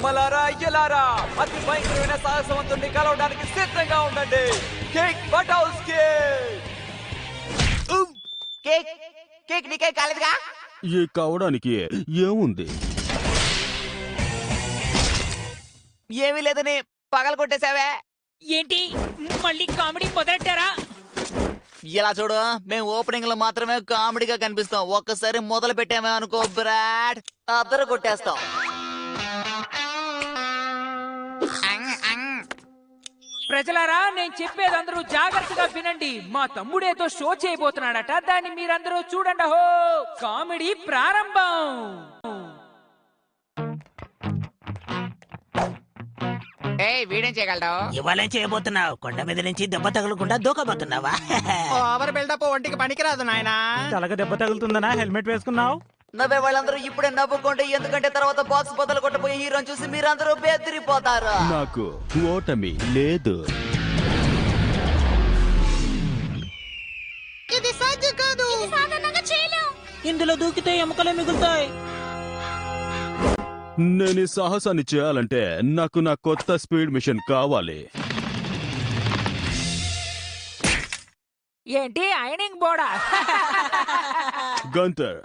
అమ్మలారా అయ్యలారా అతి భయంకరమైన సాహసవంతుడిని కలవడానికి సిద్ధంగా ఉండండి. Cake but house cake cake నీకే కాలేదుగా. ఈ కావడానికి ఏముంది? ఏమీ లేదని పగల కొట్టేశావే. ఏంటి మళ్ళీ కామెడీ మొదలెట్టారా? ఇలా చూడు, మేము ఓపెనింగ్ లో మాత్రమే కామెడీగా కనిపిస్తాం. ఒక్కసారి మొదలు పెట్టామే అనుకో బ్రాడ్, అద్దరు కొట్టేస్తాం. ప్రజలారా, నేను చెప్పేది అందరూ జాగ్రత్తగా వినండి. మా తమ్ముడేదో షో చేయబోతున్నాడట, దాన్ని మీరందరూ చూడండి. హో, కామెడీ ప్రారంభం. వీడేం చేయగలడు? ఇవాళేం చేయబోతున్నావు? కొండ మీద నుంచి దెబ్బ తగలకుండా దూకబోతున్నావా? ఓవర్ బిల్డప్ ఒంటికి పనికిరాదు నాయనా. తలక దెబ్బ తగులుతుందనా హెల్మెట్ వేసుకున్నావు? నవ్వే వాళ్ళందరూ ఇప్పుడే నవ్వుకోండి, ఎందుకంటే తర్వాత బాక్స్ బదులు కొట్టబోయే హీరోని చూసి మీరందరూ బెదిరిపోతారు. నాకు ఓటమి లేదు. ఇది సాధ్యం కాదు. ఇందులో దూకితే ఎముకలే మిగులుతాయి. నేను ఈ సాహసాన్ని చేయాలంటే నాకు నా కొత్త స్పీడ్ మిషన్ కావాలి. ఏంటి ఐనింగ్ బోర్డా? గంతర్,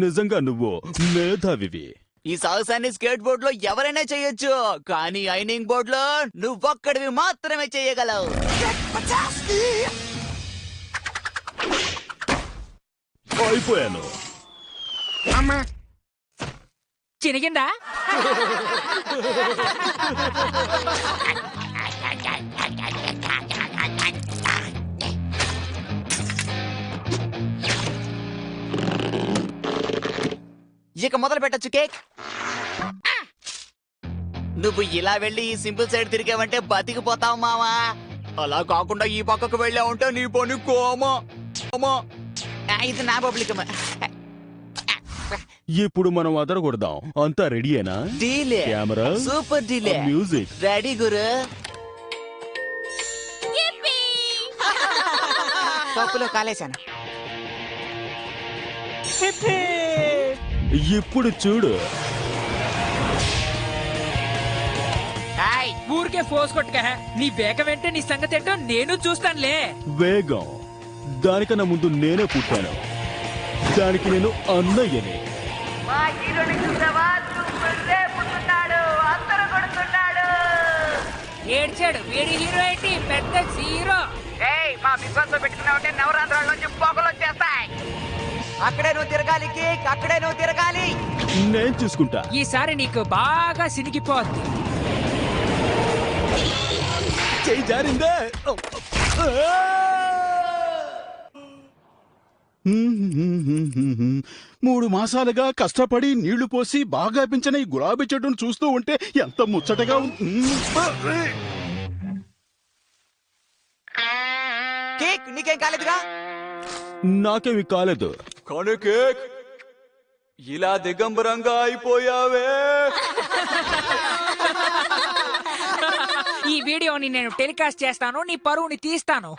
నిజంగా నువ్వు మేధావివి. ఈ సాహసాన్ని స్కేట్ బోర్డ్ లో ఎవరైనా చేయొచ్చు, కానీ ఐనింగ్ బోర్డ్ లో నువ్వొక్కడివి మాత్రమే చేయగలవు. అయిపోయాను. చినిగిందా? ఇక మొదలు పెట్టచ్చు కేక్. నువ్వు ఇలా వెళ్ళి ఈ సింపుల్ సైడ్ తిరిగావంటే బతికిపోతావు మావా. అలా కాకుండా ఈ పక్కకు వెళ్ళావుంటే నీ పని కోమా. ఇది నా పబ్లిక్. ఇప్పుడు మనం అదరగొడదాం. అంతా రెడీయేనా? Delay, camera, super delay, music ready గురు. పప్పులో కాలేశాను. ఇప్పుడు చూడు. ఊరికే ఫోర్స్ కొట్టుక. నీ బేక వెంటే నీ సంగతి ఏంటో నేను చూస్తానులే. వేగం, దానికన్నా ముందు నేనే పుట్టాను. దానికి నేను అన్నయ్యని. ఏడ్చాడు వీడి హీరో ఏంటి పెద్ద హీరో. మా బిగ్ పెట్టుకున్నావంటే నవరాత్రుల నుంచి పొగలు వచ్చేస్తాయి. అక్కడే నువ్వు తిరగాలి కేక్, అక్కడే నువ్వు తిరగాలి. నేను చూసుకుంటా. ఈసారి నీకు బాగా సినిగిపోద్ది. చెయ్యి జారిందే. 3 మాసాలుగా కష్టపడి నీళ్లు పోసి బాగా పెంచిన ఈ గులాబీ చెట్టును చూస్తూ ఉంటే ఎంత ముచ్చటగా కేక్ నీకేం కాలేదుగా? నాకేమి కాలేదు. కానీ కేక్ ఇలా దిగంబరంగా అయిపోయావే. ఈ వీడియోని నేను టెలికాస్ట్ చేస్తాను, నీ పరువుని తీస్తాను.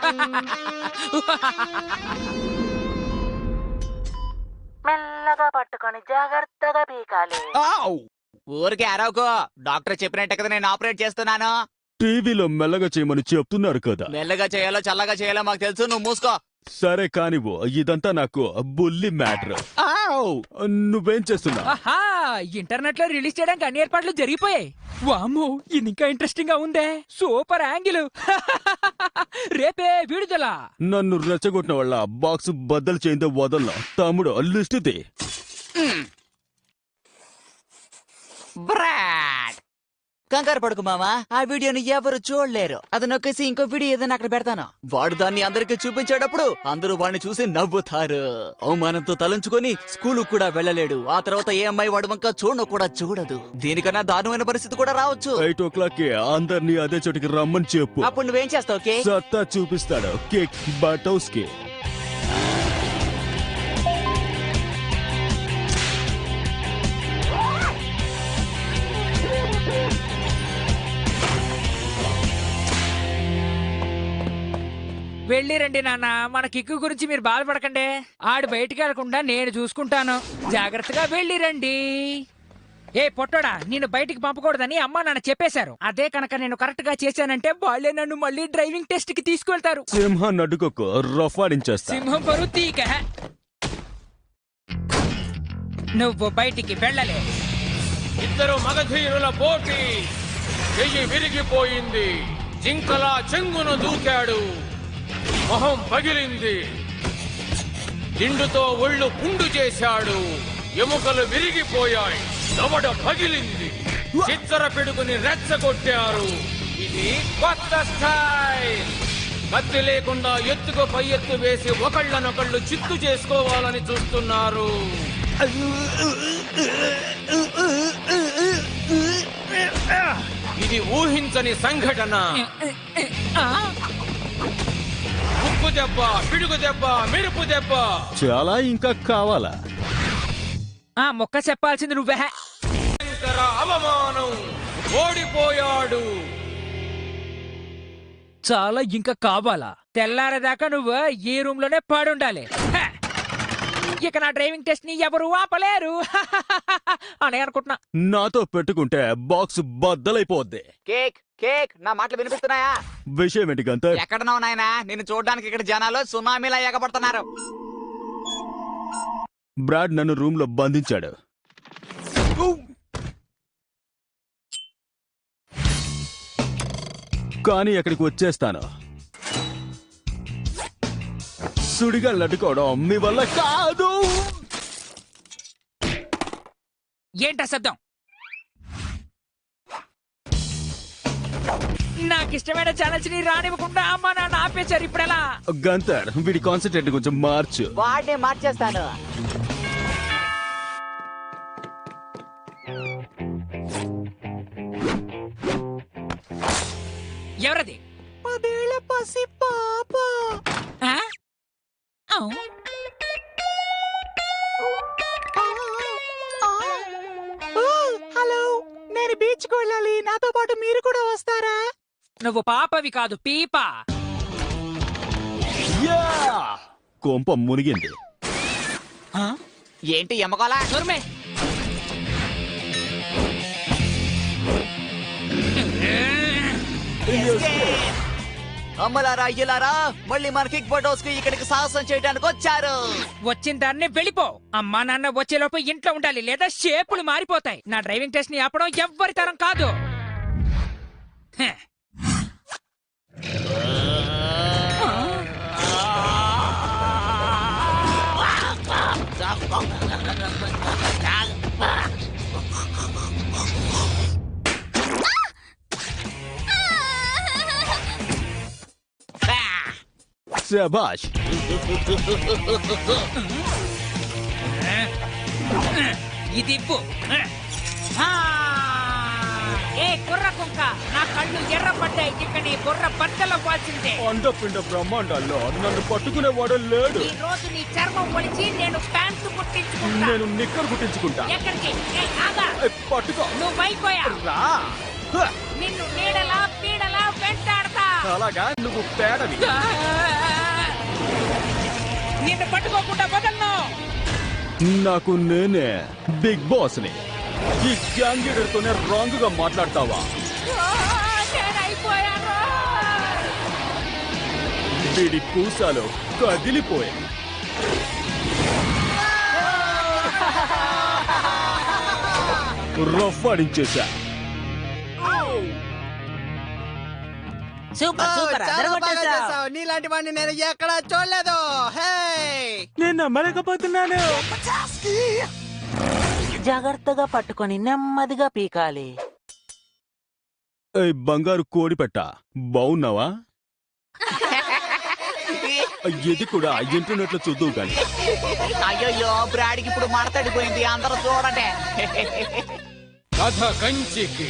మెల్లగా పట్టుకొని జాగ్రత్తగా పీకాలి. ఊరికే అరవకో, డాక్టర్ చెప్పినట్టే కదా నేను ఆపరేట్ చేస్తున్నాను. టీవీలో మెల్లగా చేయమని చెప్తున్నారు కదా. మెల్లగా చేయాలో చల్లగా చేయాలో మాకు తెలుసు, నువ్వు మూసుకో. సరే కానివ్వు, ఇదంతా నాకు బుల్లి మ్యాటర్. నువ్వేం చేస్తున్నా? ఆహా, ఇంటర్నెట్ లో రిలీజ్ చేయడానికి అన్ని ఏర్పాట్లు జరిగిపోయాయి. వామ్మో, ఇది ఇంకా ఇంట్రెస్టింగ్ గా ఉందే. Super angle. రేపే విడుదల. నన్ను రెచ్చగొట్టిన వాళ్ళ బాక్స్ బద్దలు చేయిందే వదలను. తమ్ముడు లిస్ట్ ది. బ్రాడ్, కంగారు పడుకు మామా, ఆ వీడియోని ఎవరు చూడలేరు. అది నొక్కేసి ఇంకో వీడియో ఏదైనా అక్కడ పెడతాను. వాడు దాన్ని అందరికి చూపించేటప్పుడు అందరూ వాడిని చూసి నవ్వుతారు. అవమానంతో తలంచుకొని స్కూలు కూడా వెళ్ళలేడు. ఆ తర్వాత ఏ అమ్మాయి వాడు వంక చూడను కూడా చూడదు. దీనికన్నా దారుణమైన పరిస్థితి కూడా రావచ్చు. 8 o'clock అందరినీ అదే చోటికి రమ్మని చెప్పు. అప్పుడు నువ్వేం చేస్తావు కేక్? సత్తా చూపిస్తాడు కేక్ బటౌస్ కి. వెళ్ళి రండి నాన్న, మన కిక్కు గురించి మీరు బాధపడకండి. ఆడు బయటికి వెళ్లకుండా నేను చూసుకుంటాను. జాగ్రత్తగా వెళ్ళి రండి. ఏ పొట్టోడా నిన్ను బయటికి పంపకూడదని అమ్మా నాన్న చెప్పేశారు. అదే కనుక నేను కరెక్ట్ గా చేశానంటే వాళ్ళే నన్ను మళ్ళీ డ్రైవింగ్ టెస్ట్ కి తీసుకెళ్తారు. సింహాన్ని అడ్డుకోకు, రఫాడించేస్తా. సింహం పరువు తీక. నువ్వు బయటికి వెళ్ళలే. ఇద్దరు మగధీరుల పోటీ. చెయ్యి విరిగిపోయింది. జింకలా చెంగును దూకాడు. మొహం పగిలింది. దిండుతో ఒళ్ళు పుండు చేశాడు. ఎముకలు విరిగిపోయాయి. దవడ పగిలింది. చిచ్చర పిడుగుని రెచ్చగొట్టారు. ఇది కొత్త స్టైల్. కత్తి లేకుండా ఎత్తుకు పై ఎత్తు వేసి ఒకళ్ళనొకళ్ళు చిత్తు చేసుకోవాలని చూస్తున్నారు. ఇది ఊహించని సంఘటన. ఉప్పు దెబ్బ, పిడుగు దెబ్బ, మెరుపు దెబ్బ. చాలా ఇంకా కావాలా? ఆ మొక్క చెప్పాల్సింది నువ్వే. భయంకర అవమానం. ఓడిపోయాడు. చాలా ఇంకా కావాలా? తెల్లారేదాకా నువ్వు ఈ రూమ్ లోనే పాడుండాలి. హ! ఇక నా డ్రైవింగ్ టెస్ట్ ని ఎవరు ఆపలేరు అని అనుకుంటున్నా. నాతో పెట్టుకుంటే బాక్స్ బద్దలైపోద్ది. కేక్ కేక్ నా మాటలు వినిపిస్తున్నాయా? విషయం ఏంటి గంతర్? ఎక్కడన్నావు నాయనా? నిన్ను చూడడానికి ఇక్కడ జనాలు సునామీలా ఎగబడుతున్నారు. బ్రాడ్ నన్ను రూమ్ లో బంధించాడు. కానీ ఎక్కడికి వచ్చేస్తాను. సుడిగా లడ్డుకోవడం మీ వల్ల కాదు. ఏంటా శబ్దం? నాకిష్టమైన ఛానల్స్ ని రానివ్వకుండా అమ్మా నాన్న ఆపేశారు. ఇప్పుడెలా? గంతర్ వీడి కాన్సన్ట్రేట్ కొంచెం మార్చు. వాడిని మార్చేస్తాను. ఎవరది? 10 ఏళ్ల పసి పాప. ఆ? ఔ. హలో, నేను బీచ్ కు వెళ్ళాలి. నాతో పాటు మీరు కూడా వస్తారా? నువ్వు పాపవి కాదు, పీప. యా! కొంప మునిగింది. ఏంటి ఎమ్మకోలా? నోర్మే. అమ్మలారా అయ్యలారా, మళ్ళీ మన కిక్ ఫోటోస్ కి ఇక్కడికి సాహసం చేయడానికి వచ్చారు. వచ్చిన దాన్ని వెళ్ళిపో. అమ్మా నాన్న వచ్చేలోపు ఇంట్లో ఉండాలి, లేదా షేపులు మారిపోతాయి. నా డ్రైవింగ్ టెస్ట్ ని ఆపడం ఎవ్వరి తరం కాదు. హ. శభాష్. ఇది ఇవ్వు. ఏ కుర్ర కుక్క, నా కళ్ళు ఎర్రపడ్డాయి. ఇక నీ బుర్ర బద్దలవ్వాల్సిందే. అండపిండ బ్రహ్మాండాల్లో నన్ను పట్టుకునేవాడు లేడు. ఈ రోజు నీ చర్మం ఒలిచి నేను ప్యాంటు కుట్టించుకుంటా. నేను నిక్కర్ కుట్టించుకుంటా. ఎక్కడికి? ఆగా. పట్టుకో. నువ్వు అయిపోయా. రా. నిన్ను నీడలా పీడలా వెంటాడతా. అలాగా నువ్వు పేడవి. నిన్ను పట్టుకోకుండా వదలను. నాకు నేనే బిగ్ బాస్ ని. ఈ గ్యాంగ్ లీడర్ తోనే రాంగ్ గా మాట్లాడతావా? నేనైపోయాను. వీడి పూసాలు కదిలిపోయాయి. రఫాడించేశా. సూపర్ సూపర్ చాలా బాగా చేసావు. నీలాంటి వాడిని నేను ఎక్కడా చూడలేదు. హే, నేను నమ్మలేకపోతున్నాను. జాగ్రత్తగా పట్టుకొని నెమ్మదిగా పీకాలి. ఏయ్ బంగారు కోడి పెట్ట, బాగున్నావా? ఇది కూడా ఇంటర్నెట్ లో చూద్దాం కానీ. అయ్యో, బ్రాడికి ఇప్పుడు మడతడిపోయింది. అందరూ చూడండి. కథ కంచికి.